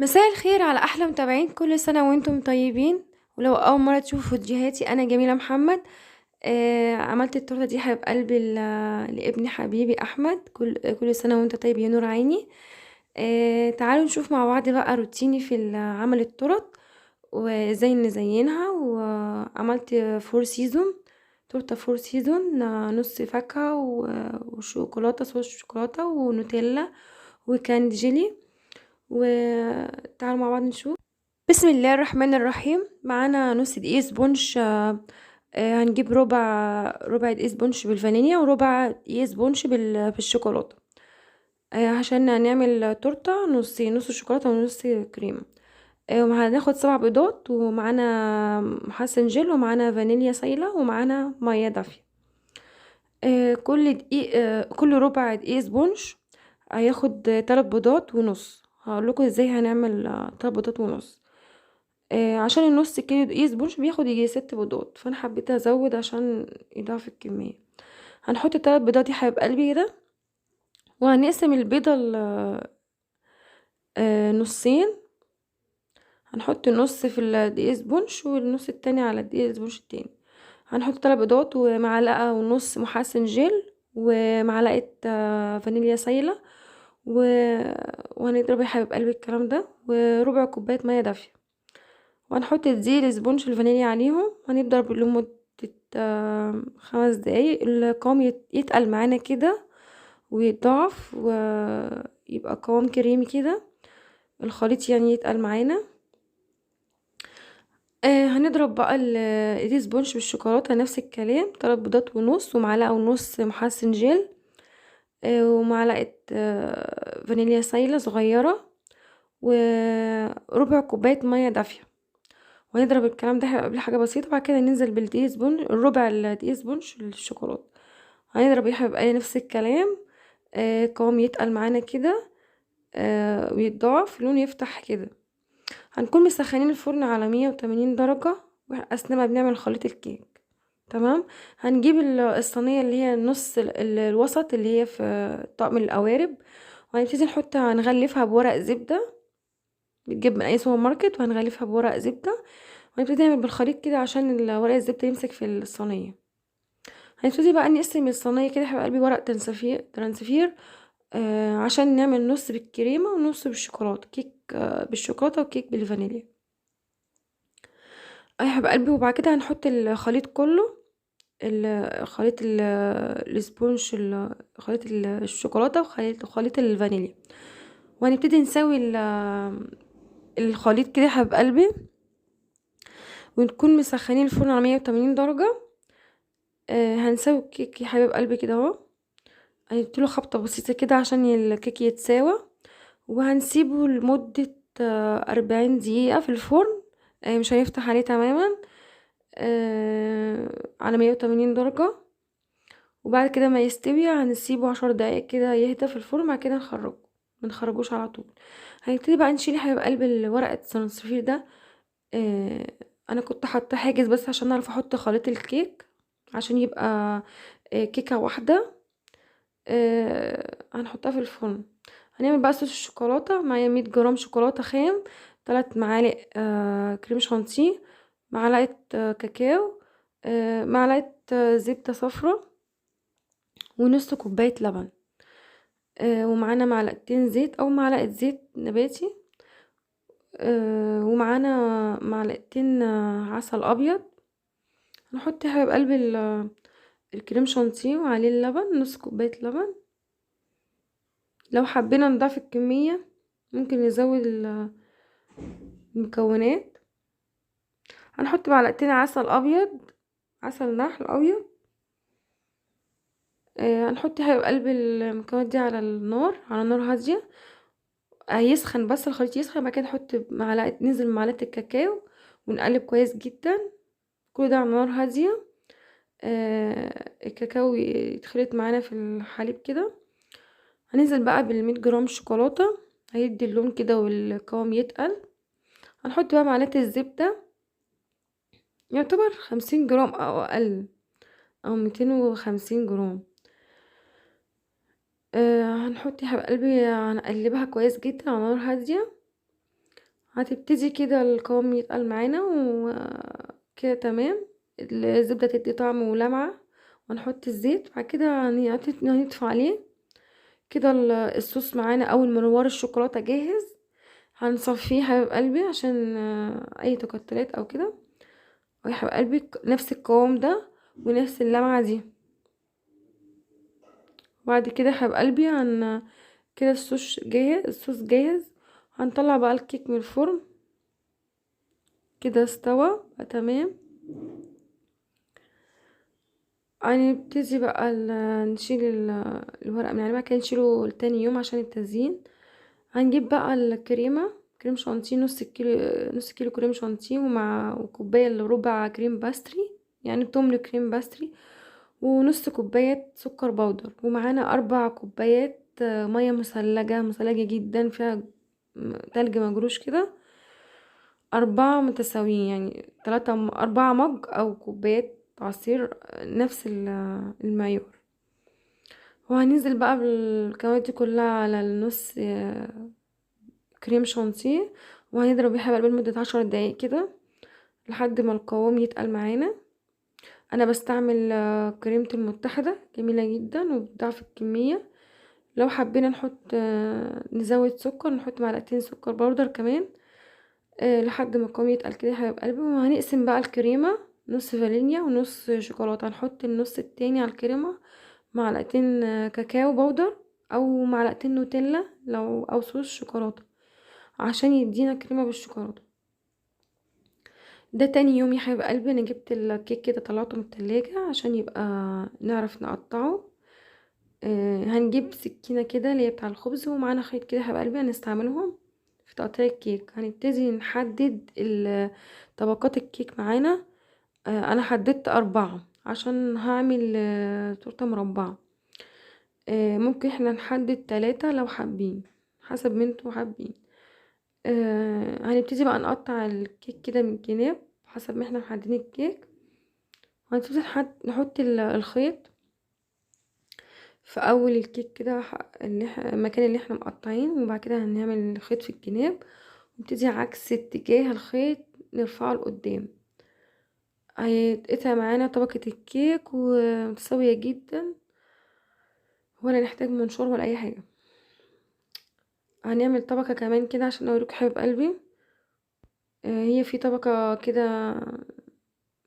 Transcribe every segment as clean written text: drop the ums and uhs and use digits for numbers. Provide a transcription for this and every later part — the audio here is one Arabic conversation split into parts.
مساء الخير على أحلى متابعين، كل سنة وانتم طيبين. ولو أول مرة تشوفوا فيديوهاتي، أنا جميلة محمد. عملت التورتة دي حبيب قلبي لابني حبيبي أحمد. كل سنة وانت طيب يا نور عيني. تعالوا نشوف مع بعض بقى روتيني في عمل التورت وازاي نزينها. وعملت فور سيزون، تورتة فور سيزون، نص فاكهة وشوكولاتة، صوص شوكولاتة ونوتيلا وكاندي جيلي. وتعالوا مع بعض نشوف. بسم الله الرحمن الرحيم. معانا نص دقيق سبونج. هنجيب ربع دقيق سبونج بالفانيليا وربع دقيق سبونج بالشوكولاته. عشان هنعمل تورته نص شوكولاته ونص كريمه. وهناخد 7 بيضات، ومعانا محسن جل، ومعانا فانيليا سايله، ومعانا ميه دافيه. كل ربع دقيق سبونج هياخد 3 بيضات ونص. هقول لكم ازاي هنعمل 3 بيضات ونص. عشان النص كيلو دقيق سبونج بياخد يجي 6 بيضات، فانا حبيت ازود عشان يضاعف الكميه. هنحط ال3 بيضات يا حبيب قلبي كده، وهنقسم البيضه نصين. هنحط نص في الدقيق سبونج والنص التاني على الدقيق سبونج التاني. هنحط 3 بيضات ومعلقه ونص محسن جل، ومعلقه فانيليا سايله، و... وهنضرب يا حبيب قلبي الكلام ده، وربع كوبايه ميه دافيه. وهنحط دقيق الاسبونج الفانيليا عليهم، وهنضرب لمدة 5 دقايق. القوام يتقل معانا كده ويتضاعف ويبقى قوام كريمي كده، الخليط يعني يتقل معانا. هنضرب بقى الدقيق الاسبونج بالشوكولاتة نفس الكلام، 3 بيضات ونص ومعلقة ونص محسن جل، ومعلقة فانيليا سايلة صغيرة، وربع كوباية مية دافية. وهنضرب الكلام ده قبل حاجه بسيطه، بعد كده ننزل بالدقيق سبونج، الربع الدقيق سبونج الشوكولاته. هنضرب يا حبيب قلبي نفس الكلام. قوام يتقل معانا كده، ويتضاعف لون يفتح كده. هنكون مسخنين الفرن على 180 درجه اثناء ما بنعمل خليط الكيك. تمام. هنجيب الصينيه اللي هي النص الوسط اللي هي في طقم القوارب، وهنبتدي هنغلفها بورق زبده، بتجيب من اي سوبر ماركت، وهنغلفها بورق زبده. وهنبتدي نعمل بالخليط كده عشان ورق الزبدة يمسك في الصينية. هنبتدي بقى نقسم الصينية كده يا حبيب قلبي ورق ترانسفير. عشان نعمل نص بالكريمة ونص بالشوكولاتة، كيك بالشوكولاتة وكيك بالفانيليا. يا حبيب قلبي، وبعد كده هنحط الخليط كله، خليط السبونج، خليط الشوكولاتة وخليط الفانيليا. وهنبتدي نسوي الخليط كده يا حبيب قلبي، ونكون مسخنين الفرن على 180 درجة. هنسوي الكيك يا حبيب قلبي كده اهو، هنديله خبطة بسيطة كده عشان الكيك يتساوى. وهنسيبه لمدة 40 دقيقة في الفرن. مش هنفتح عليه تماما، على 180 درجة. وبعد كده ما يستوي هنسيبه 10 دقايق كده يهدى في الفرن، بعد كده نخرجه، منخرجوش على طول. هنبتدي بقى نشيل يا حبيب قلب ورقة الصنفير ده. آه انا كنت حاطه حاجز بس عشان اعرف احط خليط الكيك، عشان يبقى كيكة واحدة. هنحطها في الفرن. هنعمل بقى صوص الشوكولاته. معايا 100 جرام شوكولاته خام، 3 معالق كريم شانتيه، معلقه كاكاو، معلقه زبده صفرا، ونص كوبايه لبن. ومعانا معلقتين زيت او معلقه زيت نباتي. ومعانا معلقتين عسل ابيض. هنحط يا حبيب قلبي الكريم شانتيه وعليه اللبن، نص كوبايه لبن. لو حبينا نضاعف الكميه ممكن نزود المكونات. هنحط معلقتين عسل ابيض، عسل نحل ابيض. هنحط يا حبيب قلب المكونات دي على النار، على نار هاديه. هيسخن بس الخليط يسخن، بعد كده نحط ننزل بمعلقه الكاكاو ونقلب كويس جدا، كل ده على نار هاديه. الكاكاو يتخلط معانا في الحليب كده. هننزل بقى بال100 جرام شوكولاته، هيدي اللون كده والقوام يتقل. هنحط بقى معلقه الزبده، يعتبر 50 جرام او اقل، او 250 جرام. هنحط يا حبيب قلبي، هنقلبها كويس جدا على نار هاديه. هتبتدي كده القوام يتقل معانا وكده تمام. الزبدة تدي طعم ولمعة، وهنحط الزيت. بعد كده هنضيف عليه كده الصوص معانا او المنوار الشوكولاتة جاهز. هنصفيه يا حبيب قلبي عشان اي تكتلات او كده. يا حبيب قلبي نفس القوام ده ونفس اللمعة دي. وبعد كده يا حبيب قلبي كده الصوص جاهز. هنطلع بقى الكيك من الفرن. كده استوى بقى تمام. هنبتدي بقى نشيل الورق من عليه. بعد كده نشيله لتاني يوم عشان التزيين. هنجيب بقى الكريمة، كريم شانتيه، نص كيلو كريم شانتيه، وكوباية الا ربع كريم باستري، يعني بتمن كريم باستري، ونص كوباية سكر بودر، ومعانا 4 كوبايات مية مثلجة جدا فيها تلج مجروش كده. 4 متساويين، يعني 4 مج أو كوبايات عصير نفس المعيار. وهننزل بقى بالمكونات دي كلها على النص كريم شانتيه، وهنضرب بيها بقى لمدة 10 دقايق كده لحد ما القوام يتقل معانا. انا بستعمل كريمة المتحدة، جميلة جدا وبتضاعف الكمية. لو حبينا نحط نزود سكر، نحط معلقتين سكر بودر كمان لحد ما القوام يتقل كده يا حبايب قلبي. وهنقسم بقى الكريمة نص فانيليا ونص شوكولاتة. هنحط النص التاني على الكريمة معلقتين كاكاو بودر او معلقتين نوتيلا او صوص شوكولاتة عشان يدينا كريمة بالشوكولاتة. ده تاني يوم يا حبيب قلبي انا جبت الكيك كده طلعته من التلاجة عشان يبقى نعرف نقطعه. هنجيب سكينة كده اللي هي بتاع الخبز، ومعانا خيط كده يا حبيب قلبي هنستعملهم في تقطيع الكيك. هنبتدي نحدد طبقات الكيك معانا. انا حددت 4 عشان هعمل تورتة مربعة. ممكن احنا نحدد 3 لو حابين، حسب ما انتوا حابين. هنبتدي بقى نقطع الكيك كده من الجناب حسب ما احنا محددين الكيك. هنبتدي نحط الخيط في اول الكيك كده المكان اللي احنا مقطعين، وبعد كده هنعمل الخيط في الجناب، ونبتدي عكس اتجاه الخيط نرفعه لقدام. هيتقطع معانا طبقة الكيك ومتساوية جدا، ولا نحتاج منشار ولا اي حاجة. هنعمل طبقة كمان كده عشان اوريك حبيب قلبي. هي في طبقة كده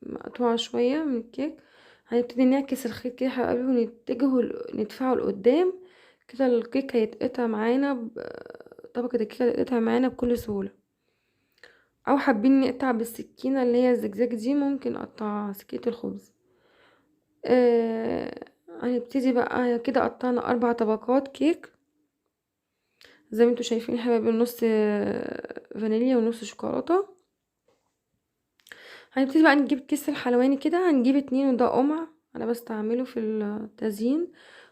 مقطوعة شوية من الكيك. هنبتدي نعكس الخيط كده يا حبيب قلبي ونتجهه ندفعه لقدام كده. الكيك هيتقطع معانا طبقة الكيك هتتقطع معانا بكل سهولة. او حابين نقطع بالسكينة اللي هي الزجزاج دي، ممكن نقطع سكينة الخبز. هنبتدي بقى كده قطعنا 4 طبقات كيك زي ما انتوا شايفين يا حبايبي، نص فانيليا ونص شوكولاتة. هنبتدي بقى نجيب كيس الحلواني كده، هنجيب 2 وده قمع انا بستعمله في التزيين،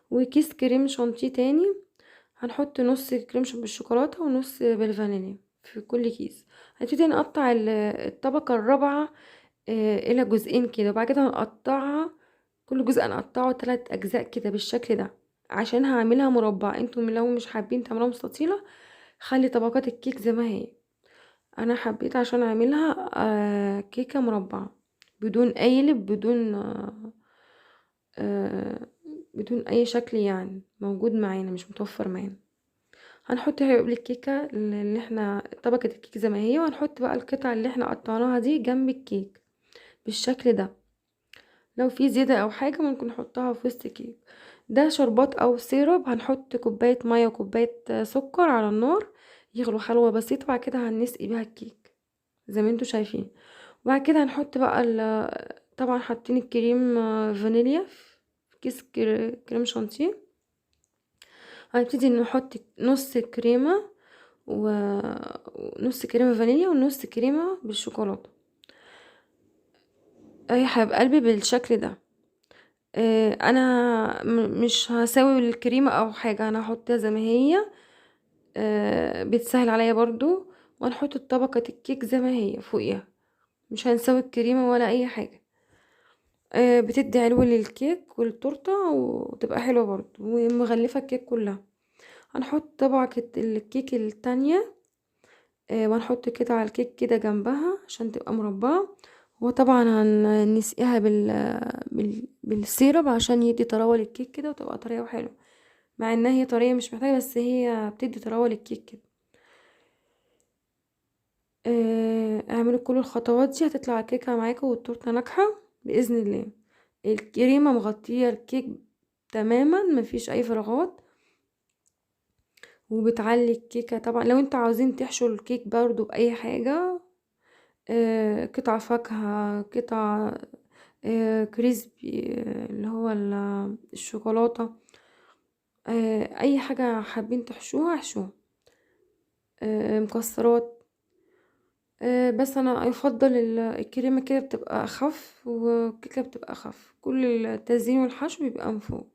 وكيس كريم شانتيه تاني. هنحط نص كريم بالشوكولاتة ونص بالفانيليا في كل كيس. هنبتدي نقطع الطبقة الرابعة الى جزئين كده، وبعد كده هنقطعها كل جزء هنقطعه 3 اجزاء كده بالشكل ده عشان هعملها مربع. انتم لو مش حابين تعملوها مستطيلة خلي طبقات الكيك زي ما هي. انا حبيت عشان اعملها كيكة مربعة بدون قالب، آه بدون اي شكل يعني موجود معانا مش متوفر معانا. هنحط قبل الكيكة اللي احنا طبقة الكيك زي ما هي، وهنحط بقى القطع اللي احنا قطعناها دي جنب الكيك بالشكل ده. لو في زيادة او حاجة ممكن نحطها في وسط الكيك. ده شربات او سيرب. هنحط كوباية مية وكوباية سكر على النار يغلوا حلوة بسيطة، وبعد كده هنسقي بيها الكيك زي ما انتوا شايفين. وبعد كده هنحط بقى طبعا حاطين الكريم فانيليا في كيس كريم شانتيه. هنبتدي نحط نص كريمة ونص كريمة فانيليا ونص كريمة بالشوكولاتة اي حبيب قلبي بالشكل ده. انا مش هسوي الكريمة او حاجة، انا هحطها زي ما هي. بتسهل عليا برضو. وهنحط طبقة الكيك زي ما هي فوقيها، مش هنسوي الكريمة ولا اي حاجة. بتدي علو للكيك والتورتة وتبقى حلوة برضو ومغلفة الكيك كلها. هنحط طبقة الكيك التانية وهنحط قطع الكيك كده جنبها عشان تبقى مربعة. وطبعا هنسقيها بالسيرب عشان يدي طراوة للكيك كده وتبقى طرية وحلوة، مع انها هي طرية مش محتاجة، بس هي بتدي طراوة للكيك كده. اعملوا كل الخطوات دي هتطلع الكيكة معاكم والتورتة ناجحة بإذن الله. الكريمة مغطية الكيك تماما، مفيش اي فراغات، وبتعلي الكيكة. طبعا لو انتوا عاوزين تحشوا الكيك برضو بأي حاجة، قطع فاكهة، قطع كريسبي، اللي هو الشوكولاتة، اي حاجة حابين تحشوها احشوها، مكسرات. بس انا يفضل الكريمة كده بتبقى اخف، والكيكة بتبقى اخف، كل التزيين والحشو بيبقى من فوق.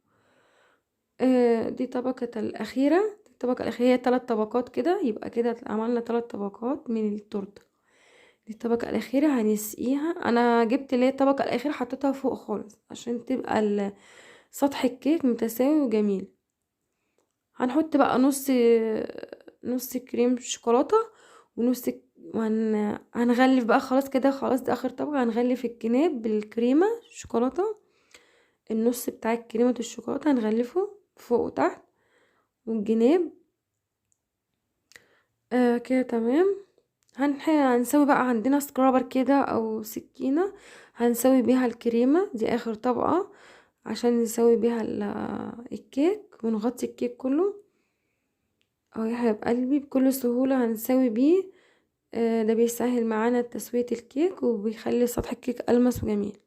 دي طبقة الأخيرة. الطبقة الأخيرة هي 3 طبقات كده، يبقى كده عملنا 3 طبقات من التورتة. دي الطبقة الأخيرة هنسقيها. أنا جبت اللي هي الطبقة الأخيرة حطيتها فوق خالص عشان تبقى سطح الكيك متساوي وجميل. هنحط بقى نص كريم شوكولاتة ونص، هنغلف بقى خلاص كده، خلاص ده آخر طبقة. هنغلف الجناب بالكريمة شوكولاتة، النص بتاع كريمة الشوكولاتة هنغلفه فوق وتحت والجناب. كده تمام. هنسوي بقى، عندنا سكرابر كده او سكينة هنسوي بيها الكريمة دي اخر طبقة عشان نسوي بيها الكيك ونغطي الكيك كله. اهو يا حبيب قلبي بكل سهولة هنسوي بيه. ده بيسهل معانا تسوية الكيك وبيخلي سطح الكيك ألمس وجميل.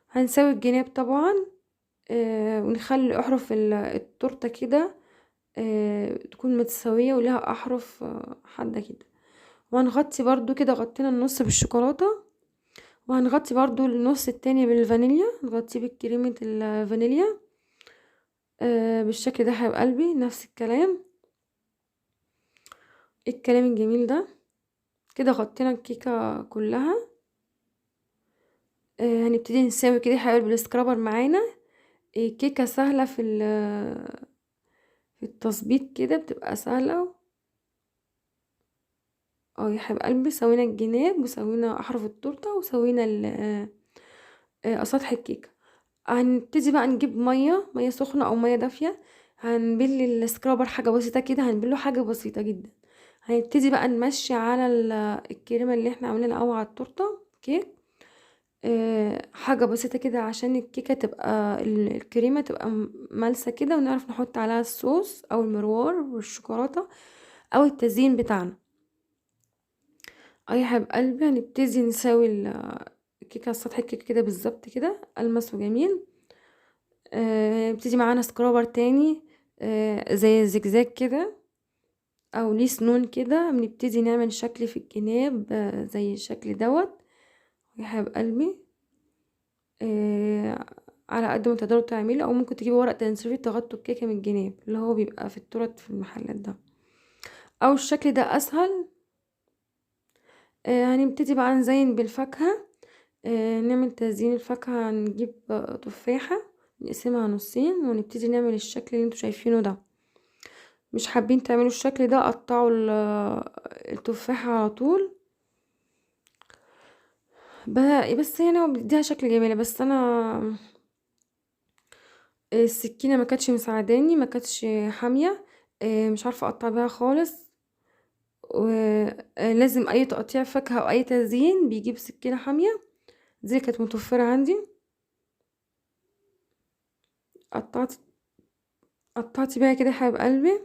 هنسوي الجناب طبعا، ونخلي احرف التورتة كده تكون متساوية ولها احرف حادة كده. وهنغطي برضو كده، غطينا النص بالشوكولاتة، وهنغطي برضو النص التاني بالفانيليا، نغطيه بكريمة الفانيليا بالشكل ده. حبيب قلبي نفس الكلام، الكلام الجميل ده. كده غطينا الكيكة كلها. هنبتدي نساوي كده يا حبايبي بالسكرابر معانا. كيكة سهلة في التظبيط كده، بتبقى سهلة. اه يا حبيب قلبي سوينا الجناب وسوينا احرف التورته وسوينا سطح الكيكه. هنبتدي بقى نجيب ميه سخنه او ميه دافيه، هنبل السكرابر حاجه بسيطه كده، هنبله حاجه بسيطه جدا. هنبتدي بقى نمشي على الكريمه اللي احنا عاملينها او على التورته كيك، حاجه بسيطه كده عشان الكيكه تبقى الكريمه تبقى ملسه كده، ونعرف نحط عليها الصوص او المروار والشوكولاته او التزيين بتاعنا. يا حبيب قلبي هنبتدي نساوي الكيكه على سطح الكيكه كده بالظبط كده ألمس وجميل. نبتدي معانا سكرابر تاني زي الزجزاج كده او ليه سنون كده، بنبتدي نعمل شكل في الجناب زي الشكل دوت. يا حبيب قلبي على قد ما تقدروا تعملوا، او ممكن تجيبوا ورق تنسيفي تغطوا الكيكه من الجناب اللي هو بيبقى في التورت في المحلات ده، او الشكل ده اسهل. هنبتدي بقى نزين بالفاكهه. نعمل تزيين الفاكهة، نجيب تفاحة نقسمها نصين ونبتدي نعمل الشكل اللي انتوا شايفينه ده. مش حابين تعملوا الشكل ده قطعوا التفاحة على طول. بس يعني هو بيديها شكل جميل، بس انا السكينة ما كانتش مساعداني، ما كانتش حامية، مش عارفة اقطع بيها خالص. ولازم اي تقطيع فاكهة او اي تزيين بيجيب سكينة حامية، دي كانت متوفرة عندي. قطعت قطعت بيها كده يا حبيب قلبي،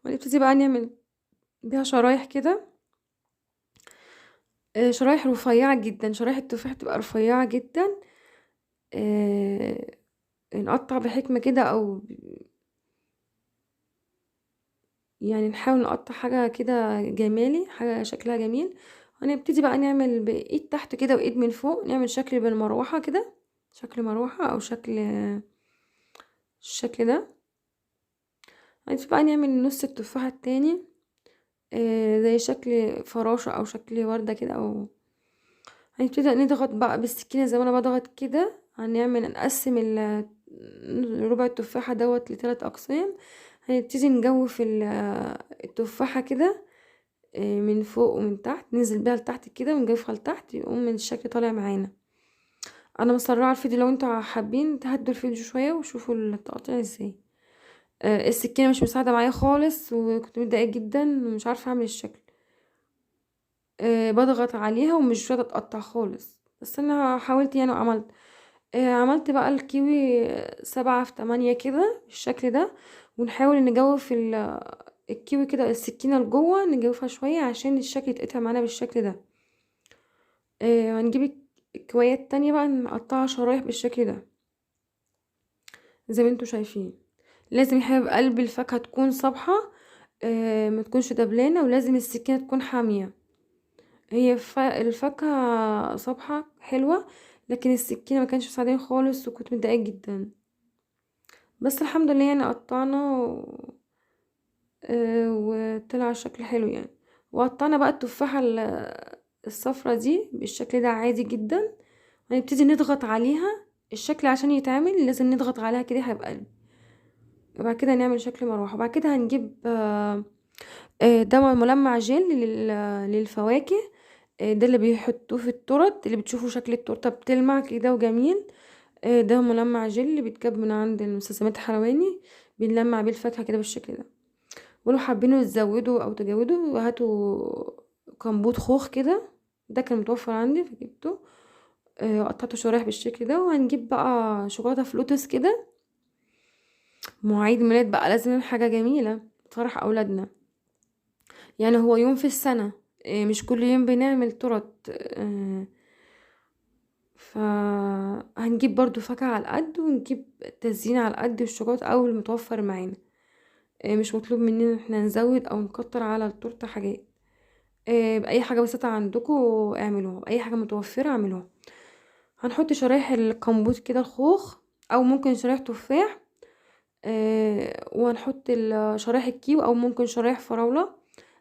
ونبتدي بقى نعمل بيها شرايح كده، شرايح رفيعة جدا، شرايح التفاح بتبقى رفيعة جدا. نقطع بحكمة كده، او يعني نحاول نقطع حاجة كده جمالي، حاجة شكلها جميل. هنبتدي بقى نعمل بإيد تحت كده وإيد من فوق، نعمل شكل بالمروحة كده، شكل مروحة او شكل الشكل ده. هنبتدي بقى نعمل نص التفاحة التاني زي شكل فراشة او شكل وردة كده، او هنبتدي نضغط بقى بالسكينة زي ما انا بضغط كده. هنقسم ربع التفاحة دوت ل3 اقسام. هنبتدي نجوف التفاحة كده، من فوق ومن تحت، ننزل بيها لتحت كده ونجوفها لتحت، يقوم الشكل طالع معانا. انا مسرعه الفيديو، لو انتوا حابين تهدوا الفيديو شويه وشوفوا التقطيع ازاي. السكينه مش مساعده معايا خالص، وكنت متضايقه جدا ومش عارفه اعمل الشكل. بضغط عليها ومش راضيه تقطع خالص، بس انا حاولت يعني وعملت. عملت بقى الكيوي 7 في 8 كده بالشكل ده، ونحاول نجوف الكيوي كده، السكينه لجوه نجوفها شويه عشان الشكل يتقطع معانا بالشكل ده. هنجيب الكواية التانية بقى نقطعها شرايح بالشكل ده زي ما انتوا شايفين. لازم يا حبايب قلبي الفاكهة تكون صبحة، ما تكونش دبلانة، ولازم السكينة تكون حامية. هي الفاكهة صبحة حلوة، لكن السكينة ما كانش مساعدين خالص، وكنت متضايقة جدا. بس الحمد لله يعني قطعنا وطلع الشكل حلو يعني. وقطعنا بقى التفاحة الصفرة دي بالشكل ده عادي جدا. هنبتدي نضغط عليها، الشكل عشان يتعمل لازم نضغط عليها كده هيبقى قلب. وبعد كده نعمل شكل مروحة، وبعد كده هنجيب ده ملمع جل للفواكه. ده اللي بيحطوه في التورت، اللي بتشوفوا شكل التورته بتلمع كده وجميل. ده ملمع جل بيتجاب من عند المستلزمات الحلواني، بنلمع بيه الفاكهه كده بالشكل ده. ولو حابينه تزودوا او تجودوا، هاتوا كمبوت خوخ كده، ده كان متوفر عندي فجبته. قطعته شرايح بالشكل ده. وهنجيب بقى شوكولاته فلوتس كده، مواعيد ميلاد بقى لازم نعمل حاجه جميله تفرح اولادنا. يعني هو يوم في السنه، مش كل يوم بنعمل تورت. فهنجيب برضو فاكهه على القد، ونجيب تزيين على القد، والشوكولاته او المتوفر معانا. مش مطلوب مننا احنا نزود او نكتر على التورته حاجات. باي حاجه بسيطه عندكم اعملوها، باي حاجه متوفره اعملوها. هنحط شرايح الكمبوت كده الخوخ، او ممكن شرايح تفاح. وهنحط شرايح الكيو، او ممكن شرايح فراولة.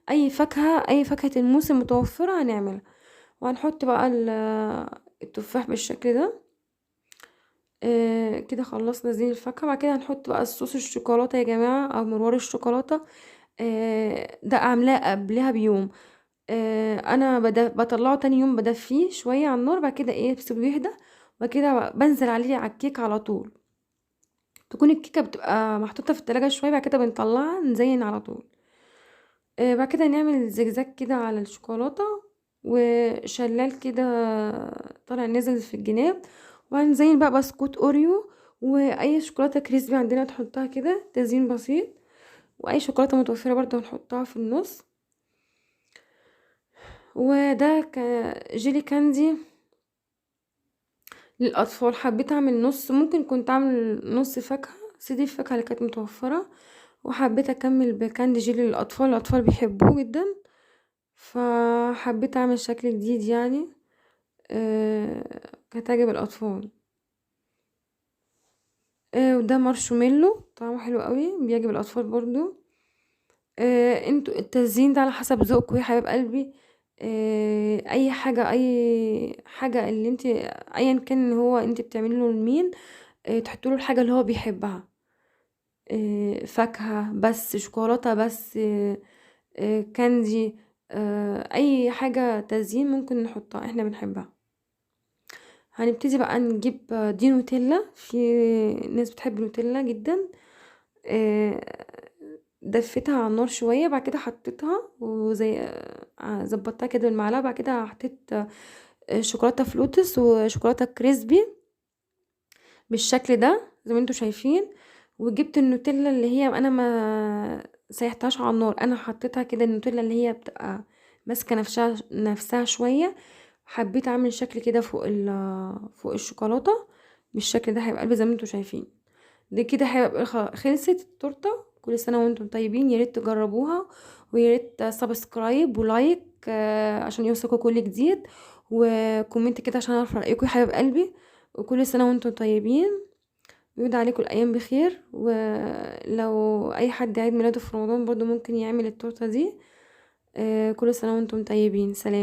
اي فاكهة الموسم متوفرة هنعملها. وهنحط بقى التفاح بالشكل ده. كده خلصنا زين الفاكهة. بعد كده هنحط بقى الصوص الشوكولاتة يا جماعة، او مروار الشوكولاتة. ده عاملاه قبلها بيوم. انا بطلعه تاني يوم، بدفيه شوية على النار، بعد كده بسيبه يهدى. بعد كده بنزل عليه على الكيك على طول. تكون الكيكة بتبقى محطوطة في التلاجة شوية، بعد كده بنطلعها نزين على طول. بعد كده نعمل زجزاج كده على الشوكولاتة، وشلال كده طالع نازل في الجناب. وهنزين بقى بسكوت اوريو، واي شوكولاتة كريسبي عندنا تحطها كده تزيين بسيط. واي شوكولاتة متوفرة برضو هنحطها في النص. وده جيلي كاندي للاطفال، حبيت اعمل نص، ممكن كنت اعمل نص فاكهة، بس دي الفاكهة اللي كانت متوفرة. وحبيت اكمل بكاندي جيلي للاطفال، الاطفال بيحبوه جدا. فحبيت اعمل شكل جديد يعني. هتعجب الاطفال. وده مارشميلو طعمه حلو قوي، بيعجب الاطفال برضو. انتوا التزيين ده على حسب ذوقكم يا حبايب قلبي. اي حاجه اللي انت ايا كان هو انت بتعملي له لمين. تحطوا له الحاجه اللي هو بيحبها. فاكهه بس، شوكولاته بس، كاندي. اي حاجه تزيين ممكن نحطها احنا بنحبها. هنبتدي بقى نجيب دي نوتيلا، في ناس بتحب نوتيلا جدا. آه، دفيتها على النار شويه، بعد كده حطيتها وزي ظبطتها كده بالمعلقه. بعد كده حطيت شوكولاته فلوتس وشوكولاته كريسبي بالشكل ده زي ما انتوا شايفين. وجبت النوتيلا اللي هي انا ما سيحتهاش على النار، انا حطيتها كده، النوتيلا اللي هي بتبقى ماسكه نفسها شويه. حبيت اعمل شكل كده فوق الشوكولاته بالشكل ده هيبقى قلبي زي ما انتوا شايفين. دي كده هيبقى خلصت التورته. كل سنه وانتم طيبين، يا ريت تجربوها، ويا ريت سبسكرايب ولايك عشان يوصلكوا كل جديد، وكومنت كده عشان اعرف رايكم يا حبايب قلبي. وكل سنه وانتم طيبين، ويعود عليكم الايام بخير. ولو اي حد عيد ميلاده في رمضان برضو ممكن يعمل التورته دي. كل سنه وانتم طيبين. سلام.